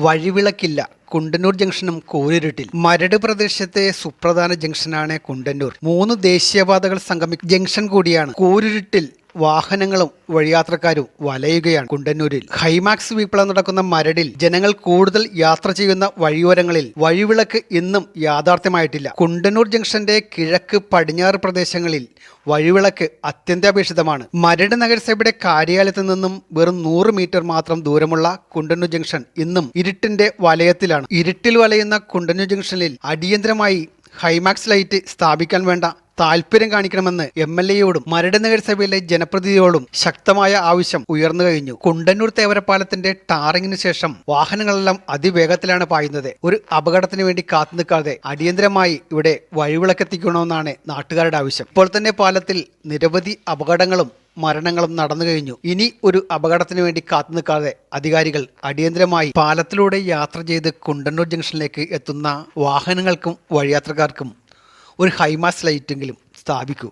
വഴിവിളക്കില്ല. കുണ്ടന്നൂർ ജംഗ്ഷനും കൂരിരുട്ടിൽ. മരട് പ്രദേശത്തെ സുപ്രധാന ജംഗ്ഷനാണ് കുണ്ടന്നൂർ. 3 ദേശീയപാതകൾ സംഗമിക്കുന്ന ജംഗ്ഷൻ കൂടിയാണ്. കൂരിരുട്ടിൽ വാഹനങ്ങളും വഴിയാത്രക്കാരും വലയുകയാണ്. കുണ്ടന്നൂരിൽ ഹൈമാക്സ് വിപ്ലവം നടക്കുന്ന മരടിൽ ജനങ്ങൾ കൂടുതൽ യാത്ര ചെയ്യുന്ന വഴിയോരങ്ങളിൽ വഴിവിളക്ക് ഇന്നും യാഥാർത്ഥ്യമായിട്ടില്ല. കുണ്ടന്നൂർ ജംഗ്ഷന്റെ കിഴക്ക് പടിഞ്ഞാറ് പ്രദേശങ്ങളിൽ വഴിവിളക്ക് അത്യന്താപേക്ഷിതമാണ്. മരട് നഗരസഭയുടെ കാര്യാലയത്തിൽ നിന്നും വെറും 100 മീറ്റർ മാത്രം ദൂരമുള്ള കുണ്ടന്നൂർ ജംഗ്ഷൻ ഇന്നും ഇരുട്ടിന്റെ വലയത്തിലാണ്. ഇരുട്ടിൽ വലയുന്ന കുണ്ടന്നൂർ ജംഗ്ഷനിൽ അടിയന്തരമായി ഹൈമാക്സ് ലൈറ്റ് സ്ഥാപിക്കാൻ വേണ്ട താല്പര്യം കാണിക്കണമെന്ന് MLA-യോടും മരട് നഗരസഭയിലെ ജനപ്രതിനിധിയോടും ശക്തമായ ആവശ്യം ഉയർന്നു കഴിഞ്ഞു. കുണ്ടന്നൂർ തേവരപ്പാലത്തിന്റെ ടാറിങ്ങിന് ശേഷം വാഹനങ്ങളെല്ലാം അതിവേഗത്തിലാണ് പായുന്നത്. ഒരു അപകടത്തിന് വേണ്ടി കാത്തു നിൽക്കാതെ അടിയന്തരമായി ഇവിടെ വഴിവിളക്കെത്തിക്കണമെന്നാണ് നാട്ടുകാരുടെ ആവശ്യം. ഇപ്പോൾ തന്നെ പാലത്തിൽ നിരവധി അപകടങ്ങളും മരണങ്ങളും നടന്നു കഴിഞ്ഞു. ഇനി ഒരു അപകടത്തിന് വേണ്ടി കാത്തു നിൽക്കാതെ അധികാരികൾ അടിയന്തരമായി പാലത്തിലൂടെ യാത്ര ചെയ്ത് കുണ്ടന്നൂർ ജംഗ്ഷനിലേക്ക് എത്തുന്ന വാഹനങ്ങൾക്കും വഴിയാത്രക്കാർക്കും ഒരു ഹൈമാക്സ് ലൈറ്റെങ്കിലും സ്ഥാപിക്കൂ.